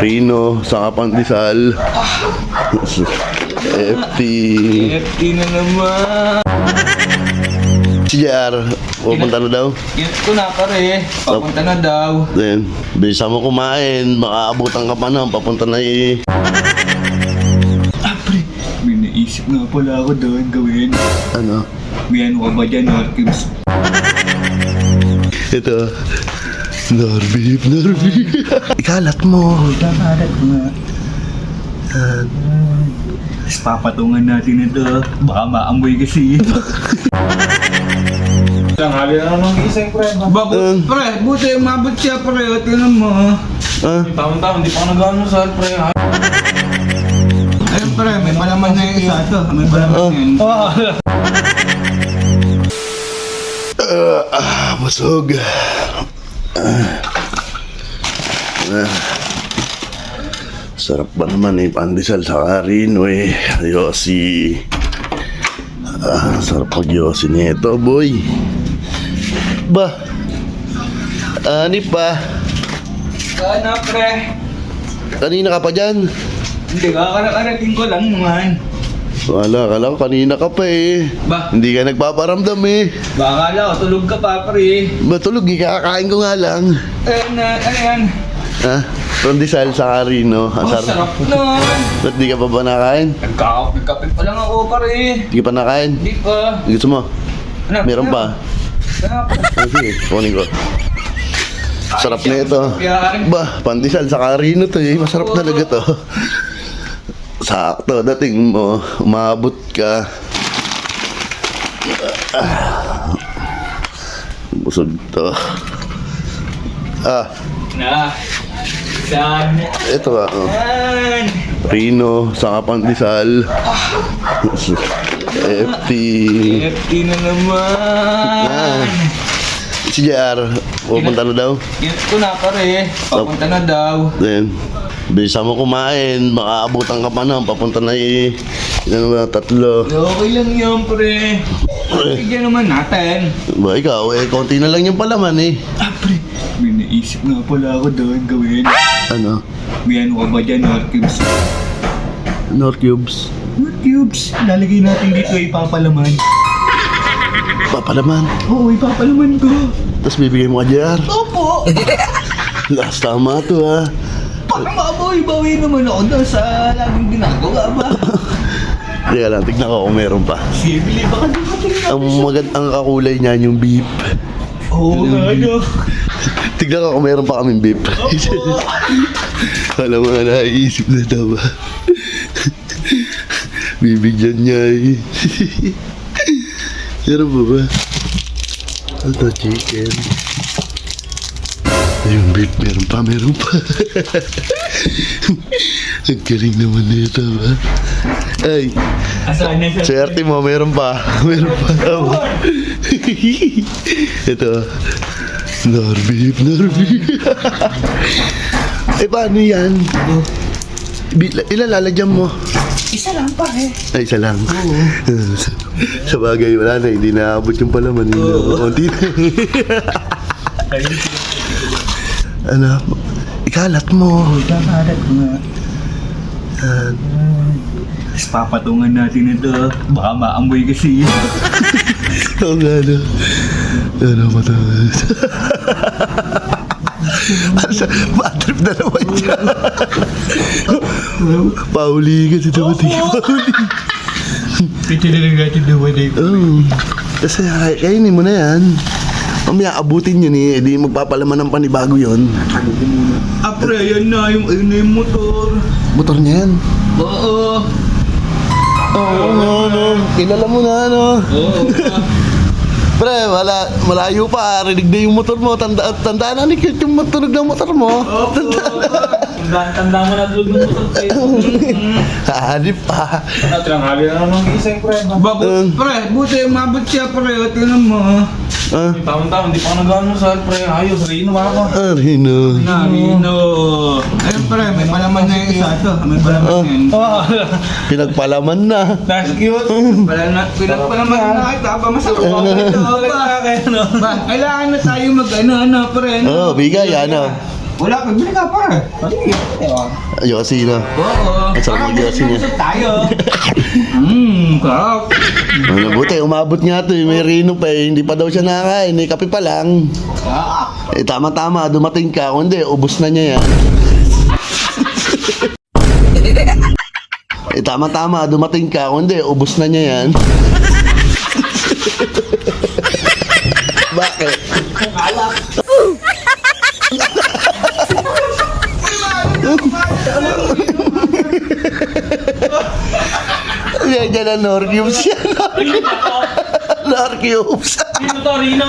Rino, sa Pandesal. FT. FT na naman. Si JR, pupunta na daw. Ito na pare, papunta na daw. Then, bilisan mo kumain. Baka abutan ka pa na. Papunta na eh. Ah pre, may naisip nga pala ako doon gawin. Ano? May ano ka ba dyan, Norkims? Ito. Norbib. Ikalat mo. Kakalat ko nga. Tapos papatungan natin ito. Baka maamoy kasi. Tanghali na nang gising, pre. Pre, buti umabot siya pre. O, tingnan mo. Ah? Tama-tama, hindi pa ako nag-ano, pre. Ayun pre, may palaman na yung isa ito. May palaman yan. Busog. Sarap ba naman eh, pandesal sa Rino eh. Yosi. Sarap pag-yosi nito, boy. Ba? Ani pa? Sana pre. Kanina ka pa dyan? Hindi, kakarating ko lang naman. Kala ko kanina ka pa eh. Ba? Hindi ka nagpaparamdam eh. Baka akala ko tulog ka pa pre. Matulog, ikakain ko nga lang. Ano yan? Ha? Pandesal sa Rino. Ang Oh, sarap nun. Ba't di ka pa ba nakain? Nagkape pa lang ako pare. Di ka pa nakain? Hindi pa. Gusto mo? Ano? Meron pa. Sige, kunin ko. Sarap na ito. Ba, pandesal sa Rino to eh. Masarap talaga to. Sakto, dating mo, umabot ka. Busog to. Na. Saan? Ito ah. Yan. Rino, sa Pandesal. FT. FT na naman. Si JR, pupunta na daw. Ito na pare, papunta na daw. Then, bilisan mo kumain. Baka abutan ka pa na. Papunta na eh. Ilan na, 3. Okay lang yun pre. Bigyan naman natin. Ba, ikaw eh, konti na lang yung palaman eh. Ah pre, may naisip nga pala ako doon gawin. Ano? May ano ka ba dyan, Norkims? Nor Cubes. Norcubes, lalagay natin dito ipapalaman. Papalaman. Oo, ipapalaman ko. Tapos bibigay mo ka JR. Opo. Last tama to ah. Para mabawi-bawi naman ako doon sa laging ginagawa ba? Teka lang, tignan ko kung meron pa. Sige, bili baka dumating na. Ang kakulay niya yung beef. Oo nga, no. Tignan ko kung meron pa kaming beef. Alam mo na, naiisip na daw ba? Bibigyan niya eh. Meron ba ba? Ito, chicken. Yung beef, meron pa. Ang galing naman nito ba? Ay, Asan na siya? swerte mo, meron pa. Tama. Ito. Norbib. Eh, paano yan? Ilan lalagyan mo? Isa lang pa eh. Ay, isa lang. Sa bagay, wala na. Hindi naabot yung palaman. Konti na. Ano? Ikalat mo. Kakalat ko nga. Tapos papatungan natin ito. Baka maamoy kasi. Oo nga, no. Ano ba ito? Bad trip na naman siya. Pauli ka si Dumating. Pauli. Pwede na lang natin dumating. Oo. Kasi kainin mo na yan. Mamaya abutin yun eh. Di magpapalaman ng panibago yun. Ah pre, yan na yung motor. Motor niya yan. Oo. Oo nga, no. Kilala mo na, no. Oo. Pre, malayo pa. Rinig na yung motor mo. Tandaan na ni Cute yung tunog ng motor mo. Tanda mo na tulog ng motor, pre. Hanip pa. Tanghali na nang gising, pre. Pre, buti umabot siya pre. O, tingnan mo. Tama-tama, hindi pa ako nag-ano, pre. Ayos, Rino ako. Rino. Narino. Ayun pre, may palaman na yung isa ito. May palaman yan. Pinagpalaman na. That's cute. Pinagpalaman na kita. Ba, masarap ako ito. Ba, kailangan na tayo mag-ano, pre. Oo, bigay, ano. Wala ka, bili ka para. Sige. Yossi na. Oo. Ang sarap ng Yossi niya. Usap tayo. Sarap. Ano, buti, umabot nga to eh. May Rino pa eh. Hindi pa daw siya nakakain. May kape pa lang. Eh, tama-tama. Dumating ka. Kung hindi, ubos na niya yan. Eh, tama-tama. Dumating ka. Kung hindi, ubos na niya yan. Bakit? Yan dyan na Norcubes yan. Norcubes. Rino to, Rino.